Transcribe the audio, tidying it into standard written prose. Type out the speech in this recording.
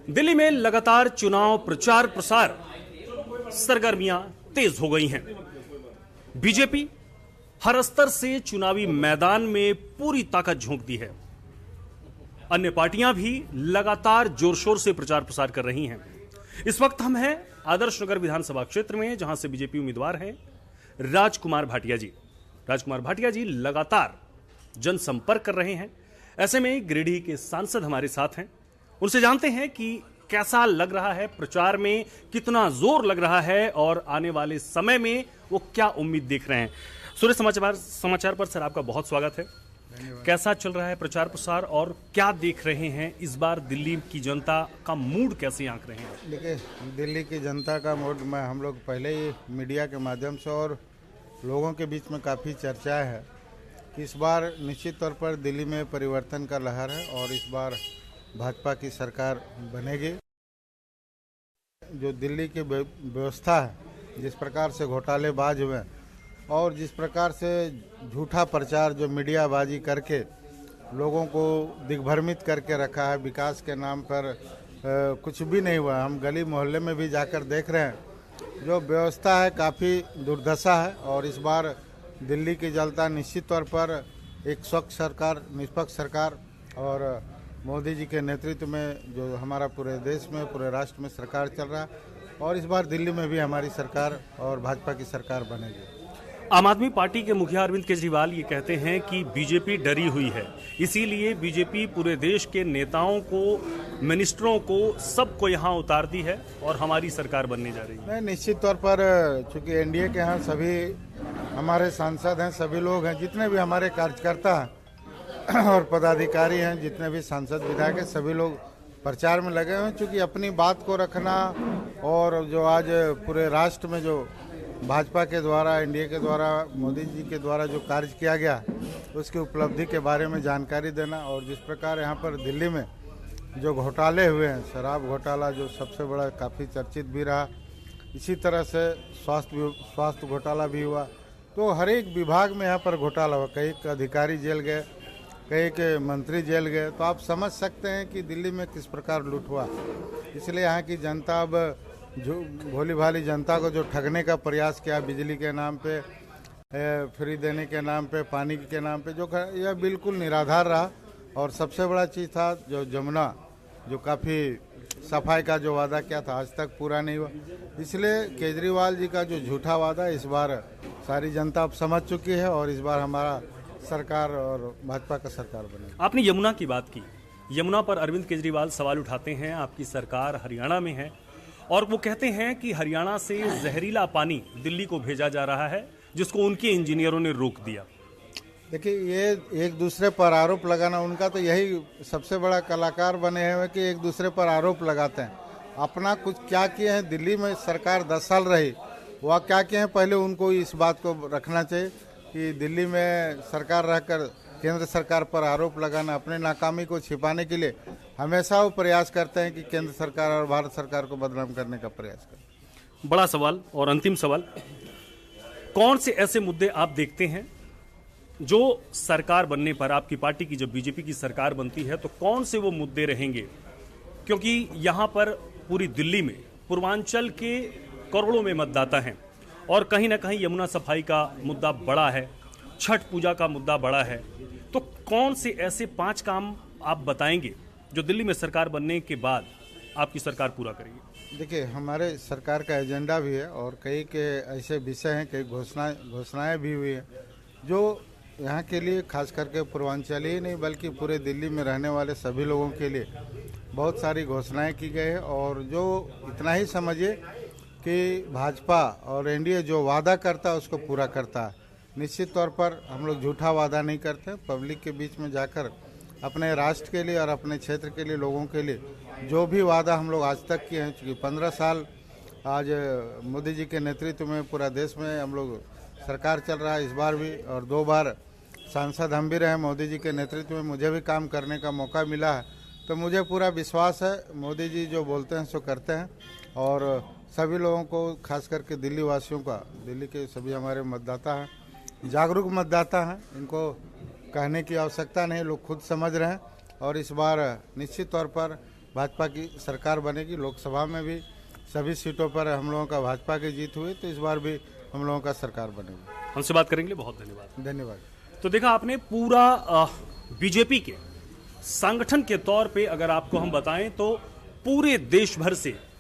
दिल्ली में लगातार चुनाव प्रचार प्रसार सरगर्मियां तेज हो गई हैं। बीजेपी हर स्तर से चुनावी मैदान में पूरी ताकत झोंक दी है। अन्य पार्टियां भी लगातार जोर शोर से प्रचार प्रसार कर रही हैं। इस वक्त हम हैं आदर्श नगर विधानसभा क्षेत्र में, जहां से बीजेपी उम्मीदवार हैं राजकुमार भाटिया जी। राजकुमार भाटिया जी लगातार जनसंपर्क कर रहे हैं। ऐसे में गिरिडीह के सांसद हमारे साथ हैं, उनसे जानते हैं कि कैसा लग रहा है, प्रचार में कितना जोर लग रहा है और आने वाले समय में वो क्या उम्मीद देख रहे हैं। सूर्य समाचार पर सर आपका बहुत स्वागत है। कैसा चल रहा है प्रचार प्रसार और क्या देख रहे हैं इस बार दिल्ली की जनता का मूड कैसे आंक रहे हैं? देखिए, दिल्ली की जनता का मूड में हम लोग पहले ही मीडिया के माध्यम से और लोगों के बीच में काफ़ी चर्चा है कि इस बार निश्चित तौर पर दिल्ली में परिवर्तन का लहर है और इस बार भाजपा की सरकार बनेगी। जो दिल्ली की व्यवस्था है, जिस प्रकार से घोटालेबाज हुए और जिस प्रकार से झूठा प्रचार जो मीडियाबाजी करके लोगों को दिग्भ्रमित करके रखा है, विकास के नाम पर कुछ भी नहीं हुआ। हम गली मोहल्ले में भी जाकर देख रहे हैं, जो व्यवस्था है काफ़ी दुर्दशा है। और इस बार दिल्ली की जनता निश्चित तौर पर एक स्वच्छ सरकार, निष्पक्ष सरकार और मोदी जी के नेतृत्व में जो हमारा पूरे देश में, पूरे राष्ट्र में सरकार चल रहा है और इस बार दिल्ली में भी हमारी सरकार और भाजपा की सरकार बनेगी। आम आदमी पार्टी के मुखिया अरविंद केजरीवाल ये कहते हैं कि बीजेपी डरी हुई है, इसीलिए बीजेपी पूरे देश के नेताओं को, मिनिस्टरों को, सबको यहाँ उतारती है और हमारी सरकार बनने जा रही है। नहीं, निश्चित तौर पर चूंकि एनडीए के यहाँ सभी हमारे सांसद हैं, सभी लोग हैं, जितने भी हमारे कार्यकर्ता हैं और पदाधिकारी हैं, जितने भी सांसद विधायक हैं, सभी लोग प्रचार में लगे हुए हैं। चूँकि अपनी बात को रखना और जो आज पूरे राष्ट्र में जो भाजपा के द्वारा, एनडीए के द्वारा, मोदी जी के द्वारा जो कार्य किया गया उसकी उपलब्धि के बारे में जानकारी देना और जिस प्रकार यहाँ पर दिल्ली में जो घोटाले हुए हैं, शराब घोटाला जो सबसे बड़ा काफ़ी चर्चित भी रहा, इसी तरह से स्वास्थ्य घोटाला भी हुआ। तो हर एक विभाग में यहाँ पर घोटाला हुआ। कई अधिकारी जेल गए, कई के मंत्री जेल गए। तो आप समझ सकते हैं कि दिल्ली में किस प्रकार लूट हुआ। इसलिए यहाँ की जनता अब जो भोली भाली जनता को जो ठगने का प्रयास किया, बिजली के नाम पे, फ्री देने के नाम पे, पानी के नाम पे, जो यह बिल्कुल निराधार रहा। और सबसे बड़ा चीज़ था जो जमुना, जो काफ़ी सफाई का जो वादा किया था, आज तक पूरा नहीं हुआ। इसलिए केजरीवाल जी का जो झूठा वादा इस बार सारी जनता अब समझ चुकी है और इस बार हमारा सरकार और भाजपा का सरकार बने। आपने यमुना की बात की। यमुना पर अरविंद केजरीवाल सवाल उठाते हैं, आपकी सरकार हरियाणा में है और वो कहते हैं कि हरियाणा से जहरीला पानी दिल्ली को भेजा जा रहा है, जिसको उनके इंजीनियरों ने रोक दिया। देखिए, ये एक दूसरे पर आरोप लगाना, उनका तो यही सबसे बड़ा कलाकार बने हुए कि एक दूसरे पर आरोप लगाते हैं। अपना कुछ क्या किए हैं, दिल्ली में सरकार 10 साल रही, वह क्या किए हैं, पहले उनको इस बात को रखना चाहिए कि दिल्ली में सरकार रहकर केंद्र सरकार पर आरोप लगाना, अपने नाकामी को छिपाने के लिए हमेशा वो प्रयास करते हैं कि केंद्र सरकार और भारत सरकार को बदनाम करने का प्रयास करें। बड़ा सवाल और अंतिम सवाल, कौन से ऐसे मुद्दे आप देखते हैं जो सरकार बनने पर, आपकी पार्टी की जब बीजेपी की सरकार बनती है तो कौन से वो मुद्दे रहेंगे? क्योंकि यहाँ पर पूरी दिल्ली में पूर्वांचल के करोड़ों में मतदाता हैं और कहीं ना कहीं यमुना सफाई का मुद्दा बड़ा है, छठ पूजा का मुद्दा बड़ा है। तो कौन से ऐसे 5 काम आप बताएंगे जो दिल्ली में सरकार बनने के बाद आपकी सरकार पूरा करेगी? देखिए, हमारे सरकार का एजेंडा भी है और कई के ऐसे विषय हैं, कई घोषणाएं भी हुई हैं जो यहाँ के लिए, खास करके पूर्वांचल ही नहीं बल्कि पूरे दिल्ली में रहने वाले सभी लोगों के लिए बहुत सारी घोषणाएं की गई है। और जो इतना ही समझिए कि भाजपा और एनडीए जो वादा करता है उसको पूरा करता है। निश्चित तौर पर हम लोग झूठा वादा नहीं करते। पब्लिक के बीच में जाकर अपने राष्ट्र के लिए और अपने क्षेत्र के लिए, लोगों के लिए जो भी वादा हम लोग आज तक किए हैं, चूँकि 15 साल आज मोदी जी के नेतृत्व में पूरा देश में हम लोग सरकार चल रहा है, इस बार भी, और 2 बार सांसद हम भी रहे मोदी जी के नेतृत्व में, मुझे भी काम करने का मौका मिला है। तो मुझे पूरा विश्वास है मोदी जी जो बोलते हैं सो करते हैं और सभी लोगों को, खास करके दिल्ली वासियों का, दिल्ली के सभी हमारे मतदाता हैं, जागरूक मतदाता हैं, इनको कहने की आवश्यकता नहीं, लोग खुद समझ रहे हैं। और इस बार निश्चित तौर पर भाजपा की सरकार बनेगी। लोकसभा में भी सभी सीटों पर हम लोगों का भाजपा की जीत हुई, तो इस बार भी हम लोगों का सरकार बनेगी। हमसे बात करेंगे, बहुत धन्यवाद। धन्यवाद। तो देखा आपने, पूरा बीजेपी के संगठन के तौर पे अगर आपको हम बताएं तो पूरे देश भर से